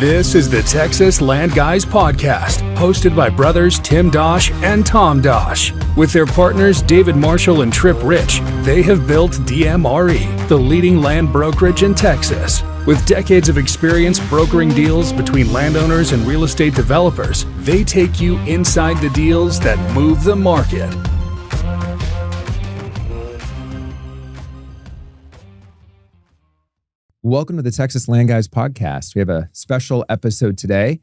This is the Texas Land Guys podcast, hosted by brothers Tim Dosch and Tom Dosch. With their partners David Marshall and Trip Rich, they have built DMRE, the leading land brokerage in Texas. With decades of experience brokering deals between landowners and real estate developers, they take you inside the deals that move the market. Welcome to the Texas Land Guys podcast. We have a special episode today.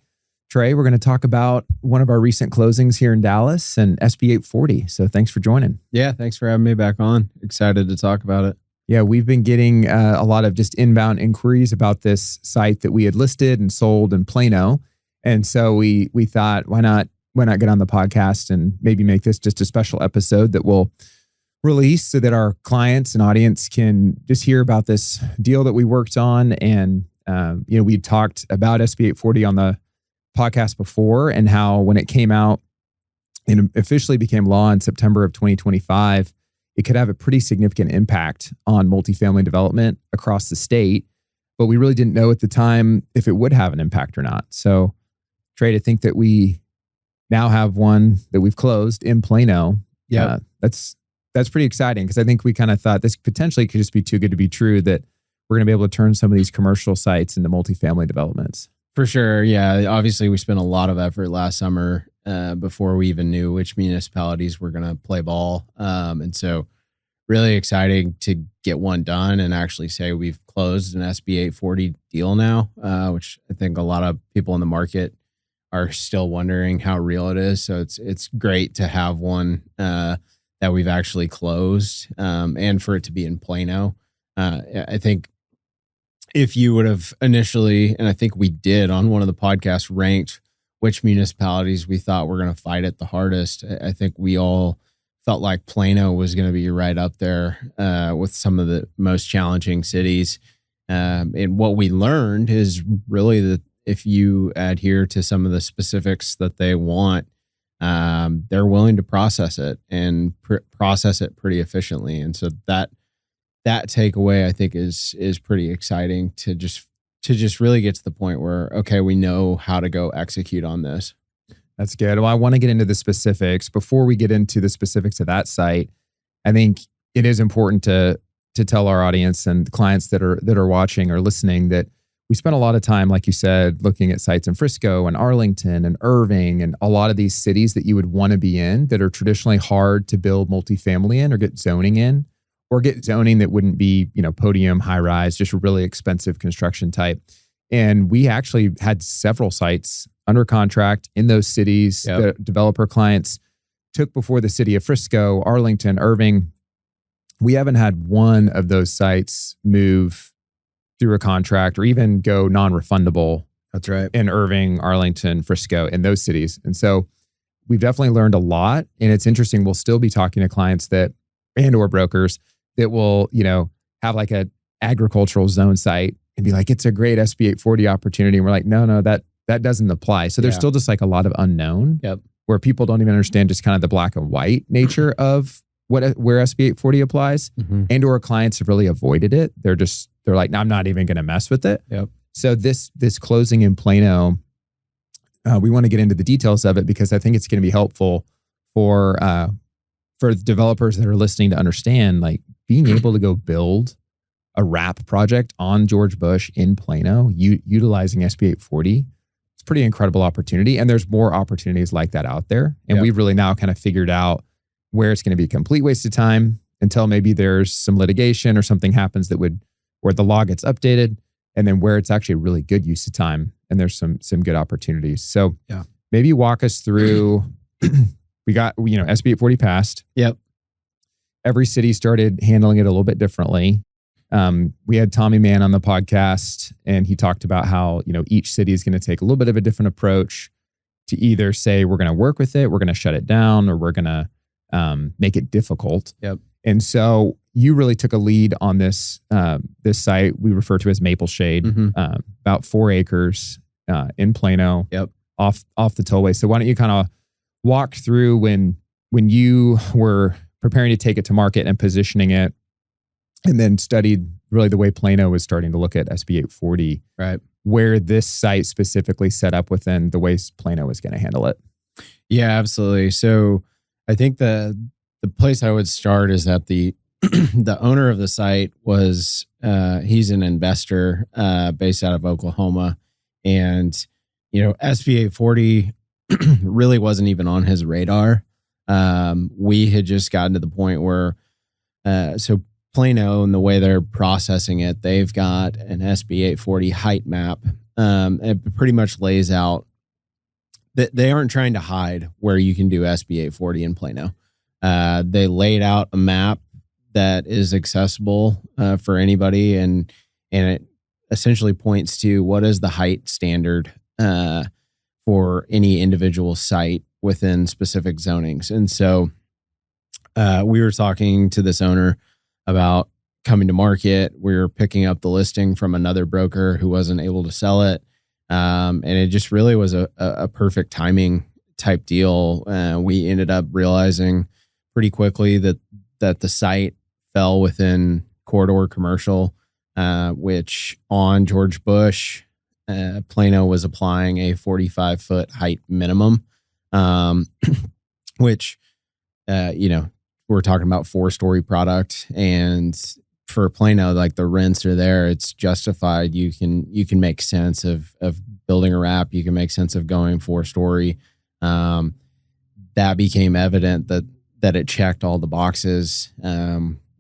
Trey, we're going to talk about one of our recent closings here in Dallas and SB 840. So thanks for joining. Yeah, thanks for having me back on. Excited to talk about it. Yeah, we've been getting a lot of just inbound inquiries about this site that we had listed and sold in Plano. And so we thought, why not get on the podcast and maybe make this just a special episode that we'll release so that our clients and audience can just hear about this deal that we worked on. And, we talked about SB 840 on the podcast before and how when it came out and officially became law in September of 2025, it could have a pretty significant impact on multifamily development across the state. But we really didn't know at the time if it would have an impact or not. So, Trey, to think that we now have one that we've closed in Plano, that's pretty exciting because I think we kind of thought this potentially could just be too good to be true that we're going to be able to turn some of these commercial sites into multifamily developments. For sure. Yeah. Obviously, we spent a lot of effort last summer before we even knew which municipalities were going to play ball. And so really exciting to get one done and actually say we've closed an SB 840 deal now, which I think a lot of people in the market are still wondering how real it is. So it's great to have one that we've actually closed, and for it to be in Plano. I think if you would have initially, and I think we did on one of the podcasts, ranked which municipalities we thought were going to fight it the hardest, I think we all felt like Plano was going to be right up there with some of the most challenging cities. And what we learned is really that if you adhere to some of the specifics that they want, they're willing to process it and process it pretty efficiently. And so that takeaway, I think, is pretty exciting to just really get to the point where, okay, we know how to go execute on this. That's good. Well, I want to get into the specifics. Before we get into the specifics of that site, I think it is important to tell our audience and clients that are watching or listening that we spent a lot of time, like you said, looking at sites in Frisco and Arlington and Irving and a lot of these cities that you would want to be in that are traditionally hard to build multifamily in or get zoning in, or get zoning that wouldn't be, podium, high rise, just really expensive construction type. And we actually had several sites under contract in those cities that developer clients took before the city of Frisco, Arlington, Irving. We haven't had one of those sites move through a contract or even go non-refundable. That's right. In Irving, Arlington, Frisco, in those cities. And so we've definitely learned a lot. And it's interesting, we'll still be talking to clients or brokers that will, have like a agricultural zone site and be like, it's a great SB 840 opportunity. And we're like, no, that doesn't apply. So there's still just like a lot of unknown where people don't even understand just kind of the black and white nature of where SB 840 applies, and or clients have really avoided it. They're like, no, I'm not even going to mess with it. Yep. So this closing in Plano, we want to get into the details of it because I think it's going to be helpful for developers that are listening to understand, like being able to go build a wrap project on George Bush in Plano, utilizing SB 840. It's a pretty incredible opportunity, and there's more opportunities like that out there. And we've really now kind of figured out where it's going to be a complete waste of time until maybe there's some litigation or something happens where the law gets updated, and then where it's actually a really good use of time and there's some good opportunities. So maybe walk us through, we got, SB 840 passed. Yep. Every city started handling it a little bit differently. We had Tommy Mann on the podcast and he talked about how, each city is going to take a little bit of a different approach to either say, we're going to work with it, we're going to shut it down, or we're going to make it difficult. Yep. And so you really took a lead on this site we refer to as Maple Shade, about 4 acres in Plano, off the tollway. So why don't you kind of walk through when you were preparing to take it to market and positioning it, and then studied really the way Plano was starting to look at SB 840, Right. where this site specifically set up within the ways Plano was going to handle it. Yeah, absolutely. So I think the place I would start is that the the owner of the site was he's an investor based out of Oklahoma, and SB 840 really wasn't even on his radar. We had just gotten to the point where so Plano and the way they're processing it, they've got an SB 840 height map. It pretty much lays out that they aren't trying to hide where you can do SB 840 in Plano. They laid out a map that is accessible for anybody, and it essentially points to what is the height standard for any individual site within specific zonings. And so we were talking to this owner about coming to market. We were picking up the listing from another broker who wasn't able to sell it. And it just really was a perfect timing type deal. We ended up realizing pretty quickly that the site fell within corridor commercial, which on George Bush, Plano was applying a 45-foot height minimum, which, we're talking about 4-story product, and for Plano, like the rents are there. It's justified. You can make sense of building a wrap. You can make sense of going 4-story. That became evident that it checked all the boxes.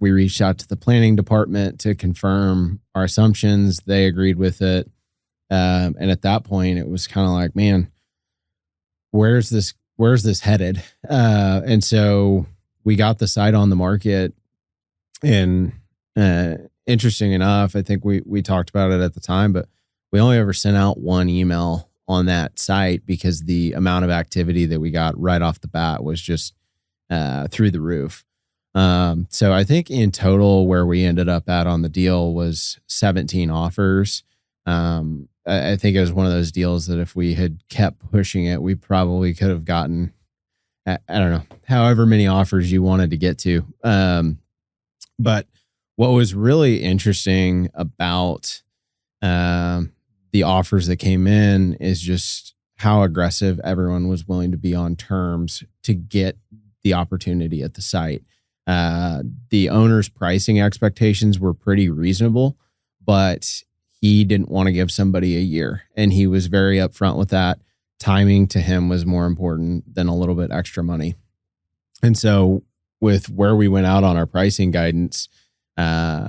We reached out to the planning department to confirm our assumptions. They agreed with it. And at that point, it was kind of like, man, where's this headed? And so we got the site on the market, and interesting enough, I think we talked about it at the time, but we only ever sent out one email on that site because the amount of activity that we got right off the bat was just through the roof. So I think in total where we ended up at on the deal was 17 offers. I think it was one of those deals that if we had kept pushing it, we probably could have gotten, I don't know, however many offers you wanted to get to. But what was really interesting about the offers that came in is just how aggressive everyone was willing to be on terms to get the opportunity at the site. The owner's pricing expectations were pretty reasonable, but he didn't want to give somebody a year, and he was very upfront with that. Timing to him was more important than a little bit extra money. And so with where we went out on our pricing guidance to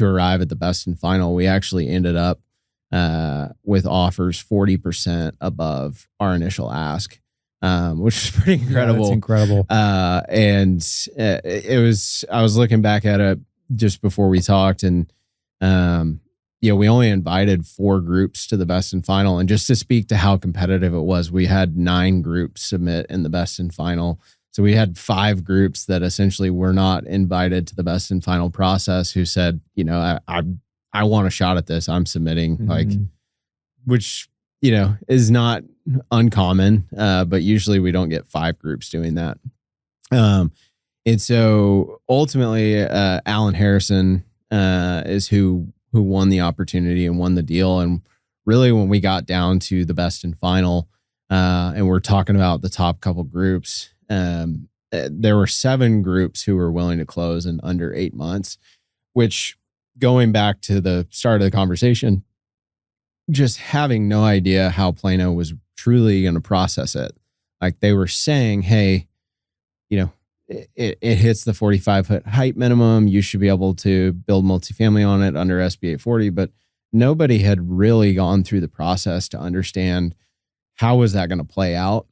arrive at the best and final, we actually ended up with offers 40% above our initial ask, which is pretty incredible. Yeah, that's incredible. And I was looking back at it just before we talked, and we only invited 4 groups to the best and final. And just to speak to how competitive it was, we had 9 groups submit in the best and final. So we had 5 groups that essentially were not invited to the best and final process who said, I want a shot at this. I'm submitting, which, is not uncommon. But usually we don't get 5 groups doing that. And so ultimately, Alan Harrison is who won the opportunity and won the deal. And really when we got down to the best and final, and we're talking about the top couple groups, there were 7 groups who were willing to close in under 8 months, which, going back to the start of the conversation, just having no idea how Plano was truly going to process it. Like they were saying, hey, it hits the 45-foot height minimum. You should be able to build multifamily on it under SB 840, but nobody had really gone through the process to understand how was that going to play out.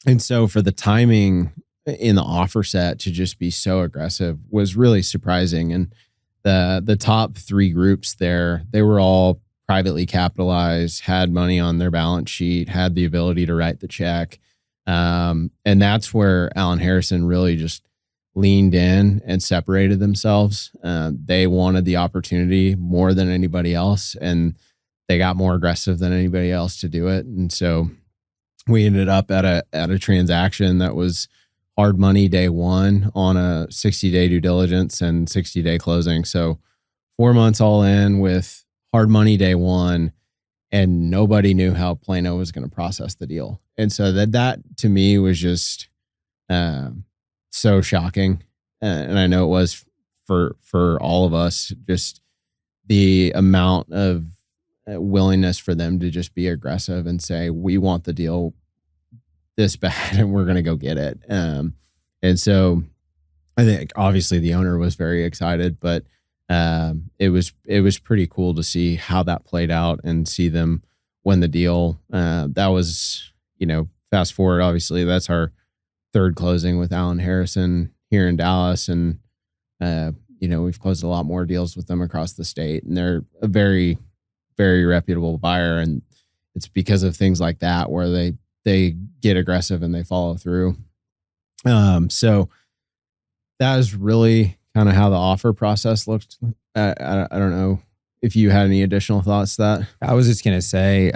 And so for the timing in the offer set to just be so aggressive was really surprising. And the top 3 groups there, they were all privately capitalized, had money on their balance sheet, had the ability to write the check. And that's where Alan Harrison really just leaned in and separated themselves. They wanted the opportunity more than anybody else, and they got more aggressive than anybody else to do it. And so we ended up at a transaction that was hard money day one on a 60-day due diligence and 60-day closing. So 4 months all in with hard money day one, and nobody knew how Plano was going to process the deal. And so that to me was just so shocking. And I know it was for all of us, just the amount of willingness for them to just be aggressive and say, we want the deal this bad and we're going to go get it. And so I think obviously the owner was very excited, but it was pretty cool to see how that played out and see them win the deal. That was, fast forward, obviously that's our third closing with Allen Harrison here in Dallas. And, we've closed a lot more deals with them across the state, and they're a very, very reputable buyer. And it's because of things like that where they get aggressive and they follow through. So that is really kind of how the offer process looked. I don't know if you had any additional thoughts to that. I was just going to say,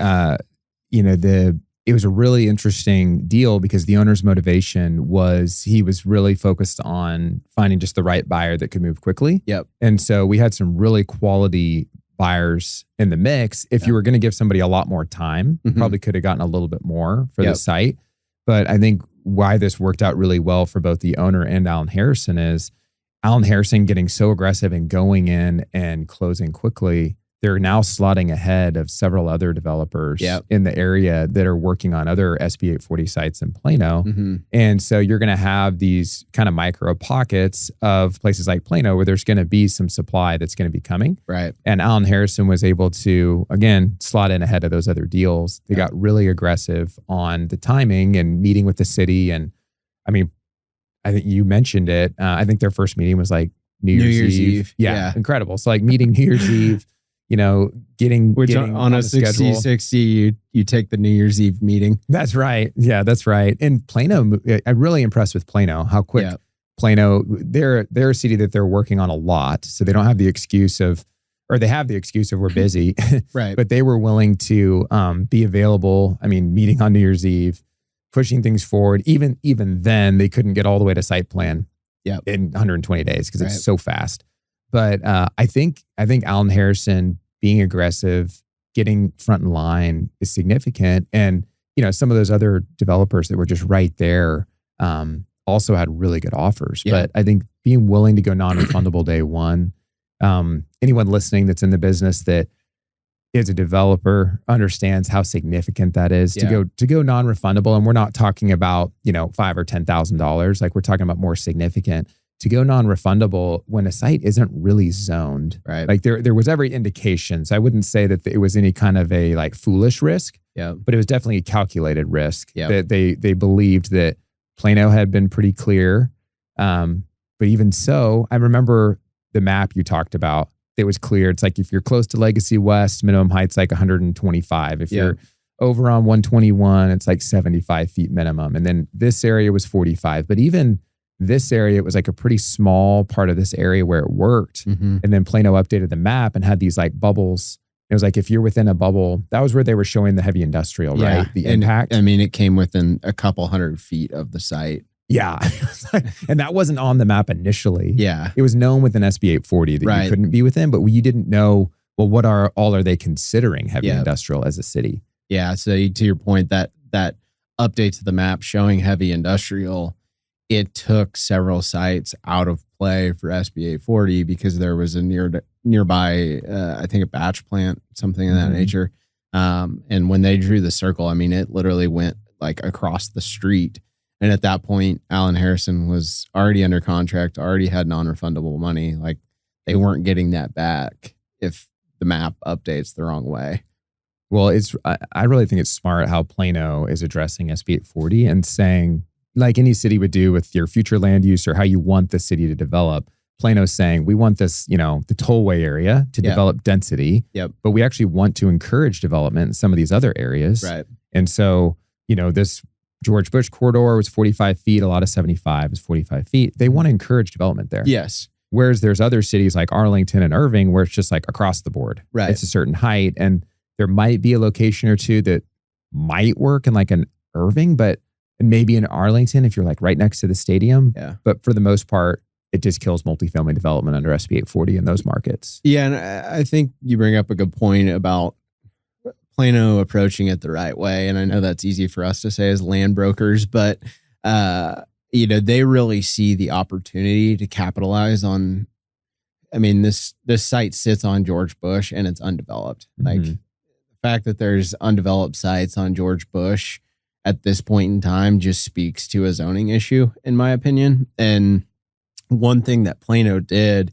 it was a really interesting deal because the owner's motivation was he was really focused on finding just the right buyer that could move quickly. Yep. And so we had some really quality buyers in the mix. If you were going to give somebody a lot more time, you probably could have gotten a little bit more for the site. But I think why this worked out really well for both the owner and Allen Harrison is Allen Harrison getting so aggressive and going in and closing quickly. They're now slotting ahead of several other developers in the area that are working on other SB 840 sites in Plano. And so you're going to have these kind of micro pockets of places like Plano where there's going to be some supply that's going to be coming. Right. And Allen Harrison was able to, again, slot in ahead of those other deals. They got really aggressive on the timing and meeting with the city. And I mean, I think you mentioned it. I think their first meeting was like New Year's Eve. Yeah, incredible. So like meeting New Year's Eve, getting on a 60-60, you take the New Year's Eve meeting. That's right. Yeah, that's right. And Plano, I'm really impressed with Plano, how quick Plano, they're a city that they're working on a lot. So they don't have the excuse of, or they have the excuse of we're busy. Right. But they were willing to be available. I mean, meeting on New Year's Eve, pushing things forward. Even then, they couldn't get all the way to site plan in 120 days because it's so fast. But I think Allen Harrison being aggressive, getting front in line is significant. And, some of those other developers that were just right there also had really good offers. Yeah. But I think being willing to go non-refundable day one, anyone listening that's in the business that is a developer understands how significant that is to go non-refundable. And we're not talking about, $5,000 or $10,000. Like we're talking about more significant. To go non-refundable when a site isn't really zoned, right? Like there was every indication. So I wouldn't say that it was any kind of a like foolish risk, but it was definitely a calculated risk. That they believed that Plano had been pretty clear. But even so, I remember the map you talked about. It was clear. It's like if you're close to Legacy West, minimum height's like 125. If you're over on 121, it's like 75 feet minimum. And then this area was 45. But even this area, it was like a pretty small part of this area where it worked. And then Plano updated the map and had these like bubbles. It was like, if you're within a bubble, that was where they were showing the heavy industrial, right? The impact. I mean, it came within a couple 100 feet of the site. Yeah. And that wasn't on the map initially. Yeah. It was known with an SB 840 that you couldn't be within, but you didn't know, well, what are they considering heavy industrial as a city? Yeah. So to your point, that update to the map showing heavy industrial, it took several sites out of play for SB 840 because there was a nearby, I think a batch plant, something of that nature. And when they drew the circle, I mean, it literally went like across the street. And at that point, Allen Harrison was already under contract, already had non-refundable money. Like they weren't getting that back if the map updates the wrong way. Well, I really think it's smart how Plano is addressing SB 840 and saying, like any city would do with your future land use or how you want the city to develop. Plano's saying, we want this, the tollway area to develop density, but we actually want to encourage development in some of these other areas. Right. And so, this George Bush corridor was 45 feet. A lot of 75 is 45 feet. They want to encourage development there. Yes. Whereas there's other cities like Arlington and Irving where it's just like across the board. Right. It's a certain height. And there might be a location or two that might work in like an Irving, but maybe in Arlington if you're like right next to the stadium. Yeah. But for the most part, it just kills multifamily development under SB 840 in those markets. Yeah, and I think you bring up a good point about Plano approaching it the right way. And I know that's easy for us to say as land brokers, but they really see the opportunity to capitalize on. I mean, this site sits on George Bush and it's undeveloped. Like the fact that there's undeveloped sites on George Bush at this point in time just speaks to a zoning issue, in my opinion. And one thing that Plano did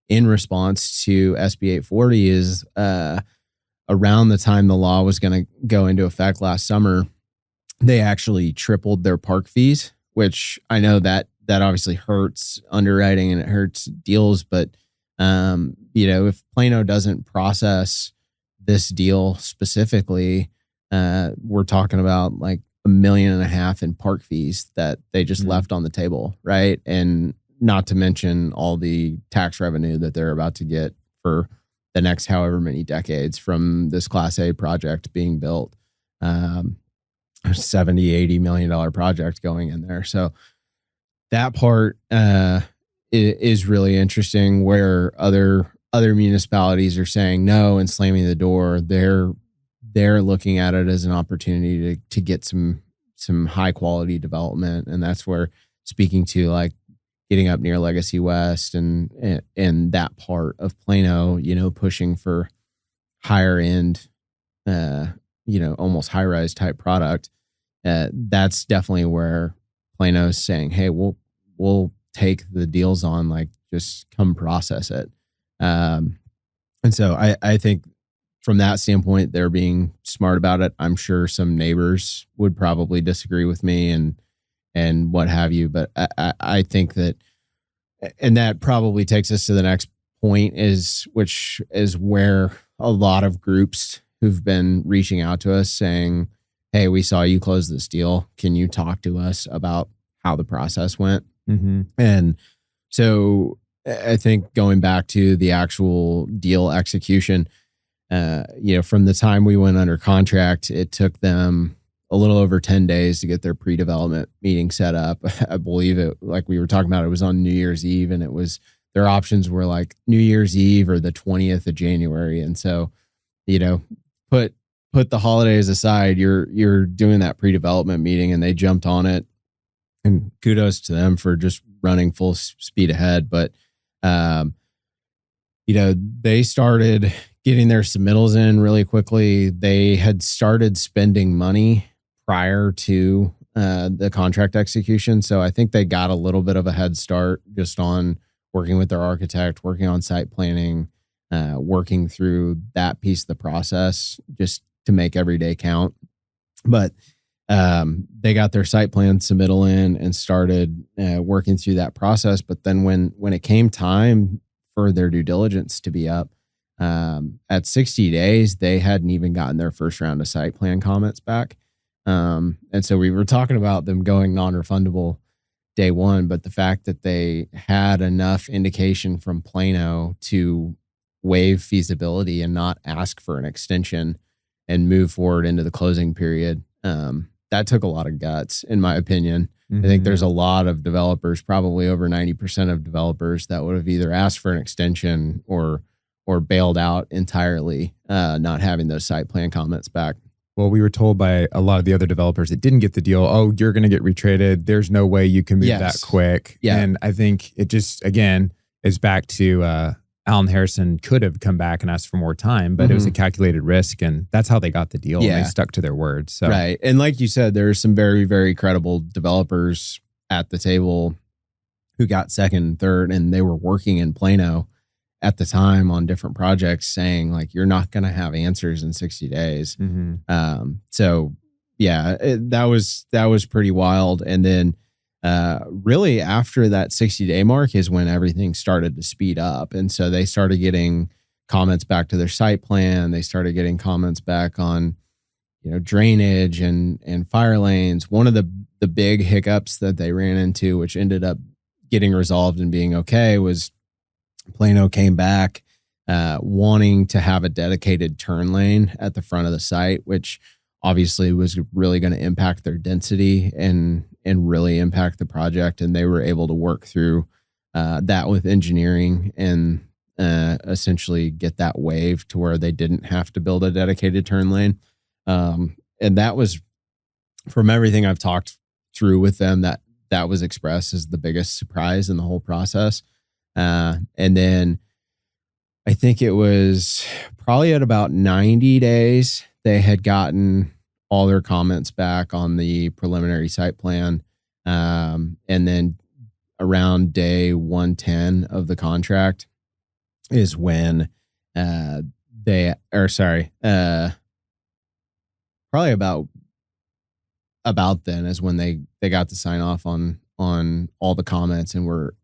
in response to SB 840 is around the time the law was going to go into effect last summer, they actually tripled their park fees, which I know that obviously hurts underwriting and it hurts deals. But, if Plano doesn't process this deal specifically, we're talking about like $1.5 million in park fees that they just left on the table. Right. And not to mention all the tax revenue that they're about to get for the next however many decades from this Class A project being built. $70, $80 million project going in there. So that part is really interesting, where other municipalities are saying no and slamming the door. They're looking at it as an opportunity to get some high quality development. And that's where, speaking to like getting up near Legacy West and that part of Plano, pushing for higher end, almost high rise type product. That's definitely where Plano's saying, hey, we'll take the deals on, like, just come process it. And so I think from that standpoint, they're being smart about it. I'm sure some neighbors would probably disagree with me and what have you. But I think that, and that probably takes us to the next point, which is where a lot of groups who've been reaching out to us saying, hey, we saw you close this deal. Can you talk to us about how the process went? Mm-hmm. And so I think going back to the actual deal execution, from the time we went under contract, it took them a little over 10 days to get their pre-development meeting set up. I believe it, like we were talking about, it was on New Year's Eve, and their options were like New Year's Eve or the 20th of January. And so, put the holidays aside, you're doing that pre-development meeting, and they jumped on it, and kudos to them for just running full speed ahead. But, they started getting their submittals in really quickly. They had started spending money prior to the contract execution. So I think they got a little bit of a head start just on working with their architect, working on site planning, working through that piece of the process just to make every day count. But they got their site plan submittal in and started working through that process. But then when it came time for their due diligence to be up, at 60 days, they hadn't even gotten their first round of site plan comments back. And so we were talking about them going non-refundable day one, but the fact that they had enough indication from Plano to waive feasibility and not ask for an extension and move forward into the closing period, that took a lot of guts, in my opinion. Mm-hmm. I think there's a lot of developers, probably over 90% of developers, that would have either asked for an extension or bailed out entirely, not having those site plan comments back. Well, we were told by a lot of the other developers that didn't get the deal, oh, you're going to get retraded. There's no way you can move that quick. Yeah. And I think it just, again, is back to Allen Harrison could have come back and asked for more time, but it was a calculated risk, and that's how they got the deal. Yeah. And they stuck to their word. So. Right. And like you said, there are some very, very credible developers at the table who got second and third, and they were working in Plano at the time on different projects, saying like, you're not going to have answers in 60 days. Mm-hmm. So yeah, that was pretty wild. And then really after that 60-day mark is when everything started to speed up. And so they started getting comments back to their site plan. They started getting comments back on, drainage and fire lanes. One of the big hiccups that they ran into, which ended up getting resolved and being okay, was Plano came back wanting to have a dedicated turn lane at the front of the site, which obviously was really going to impact their density and really impact the project. And they were able to work through that with engineering and essentially get that waived to where they didn't have to build a dedicated turn lane. And that was, from everything I've talked through with them, that was expressed as the biggest surprise in the whole process. And then I think it was probably at about 90 days, they had gotten all their comments back on the preliminary site plan. And then around day 110 of the contract is when probably about then is when they got to sign off on all the comments and were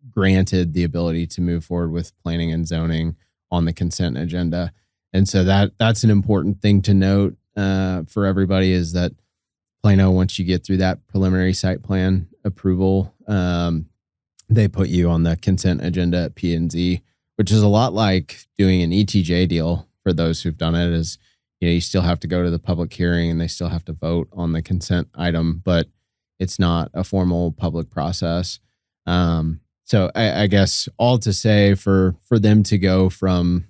granted the ability to move forward with planning and zoning on the consent agenda. And so that's an important thing to note for everybody, is that Plano, once you get through that preliminary site plan approval, they put you on the consent agenda at P&Z, which is a lot like doing an ETJ deal. For those who've done it, is, you still have to go to the public hearing and they still have to vote on the consent item, but it's not a formal public process. So I guess all to say, for them to go from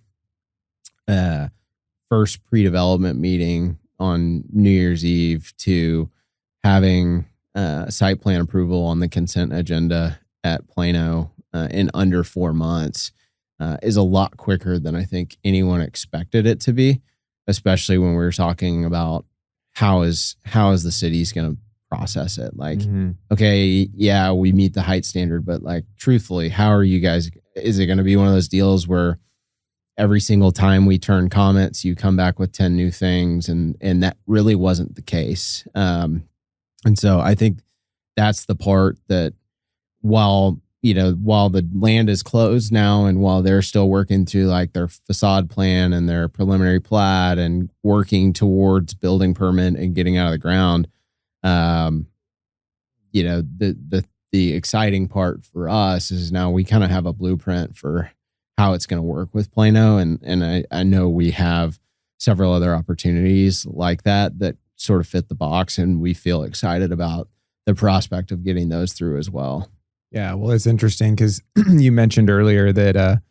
first pre-development meeting on New Year's Eve to having site plan approval on the consent agenda at Plano in under 4 months is a lot quicker than I think anyone expected it to be, especially when we were talking about how is the city's going to process it. Like, okay, yeah, we meet the height standard, but like, truthfully, how are you guys, is it going to be one of those deals where every single time we turn comments, you come back with 10 new things? And that really wasn't the case. And so I think that's the part that while the land is closed now, and while they're still working through like their facade plan and their preliminary plat and working towards building permit and getting out of the ground, the exciting part for us is now we kind of have a blueprint for how it's going to work with Plano. And I know we have several other opportunities like that sort of fit the box, and we feel excited about the prospect of getting those through as well. Yeah, well, it's interesting because you mentioned earlier that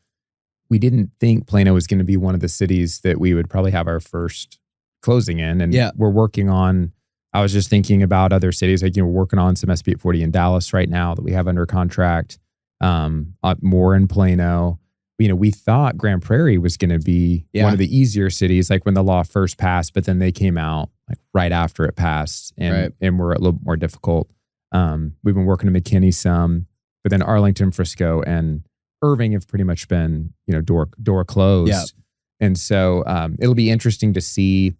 we didn't think Plano was going to be one of the cities that we would probably have our first closing in. And we're working on, I was just thinking about other cities, like, we're working on some SB 840 in Dallas right now that we have under contract, more in Plano. We thought Grand Prairie was going to be one of the easier cities, like when the law first passed, but then they came out like right after it passed and were a little bit more difficult. We've been working to McKinney some, but then Arlington, Frisco, and Irving have pretty much been, door closed. Yeah. And so it'll be interesting to see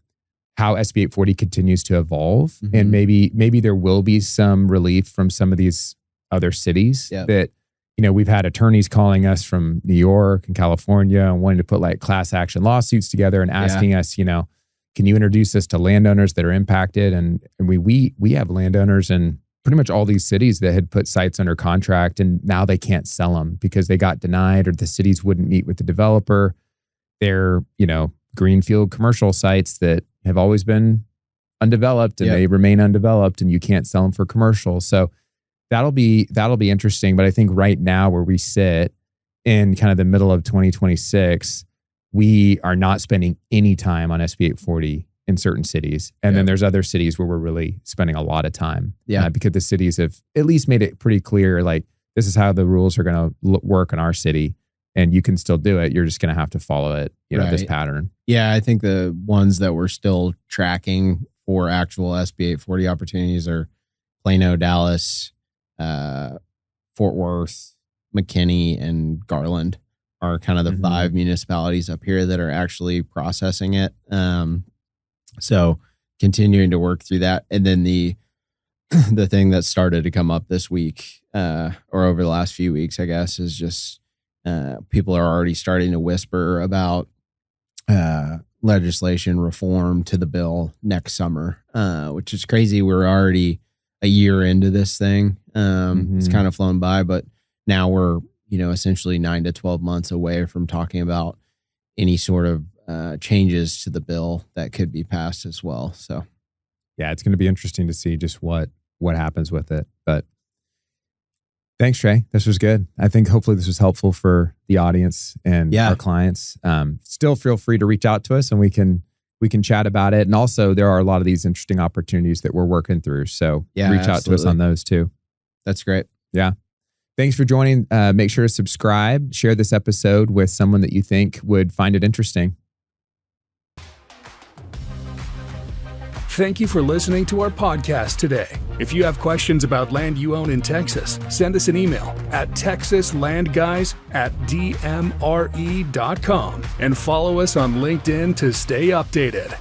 how SB 840 continues to evolve. Mm-hmm. And maybe there will be some relief from some of these other cities that, we've had attorneys calling us from New York and California and wanting to put like class action lawsuits together and asking us, can you introduce us to landowners that are impacted? And we have landowners in pretty much all these cities that had put sites under contract, and now they can't sell them because they got denied or the cities wouldn't meet with the developer. They're, greenfield commercial sites that have always been undeveloped and they remain undeveloped, and you can't sell them for commercial. So that'll be interesting. But I think right now where we sit in kind of the middle of 2026, we are not spending any time on SB 840 in certain cities. And then there's other cities where we're really spending a lot of time. Because the cities have at least made it pretty clear, like, this is how the rules are going to work in our city, and you can still do it. You're just going to have to follow it, this pattern. Yeah, I think the ones that we're still tracking for actual SB 840 opportunities are Plano, Dallas, Fort Worth, McKinney, and Garland are kind of the 5 municipalities up here that are actually processing it. So continuing to work through that. And then the thing that started to come up this week, or over the last few weeks, I guess, is just people are already starting to whisper about legislation reform to the bill next summer, which is crazy. We're already a year into this thing. It's kind of flown by, but now we're, essentially 9 to 12 months away from talking about any sort of changes to the bill that could be passed as well. So, yeah, it's going to be interesting to see just what happens with it. But Thanks, Trey. This was good. I think hopefully this was helpful for the audience and our clients. Still feel free to reach out to us and we can chat about it. And also there are a lot of these interesting opportunities that we're working through. So reach out to us on those too. That's great. Yeah. Thanks for joining. Make sure to subscribe, share this episode with someone that you think would find it interesting. Thank you for listening to our podcast today. If you have questions about land you own in Texas, send us an email at texaslandguys@dmre.com and follow us on LinkedIn to stay updated.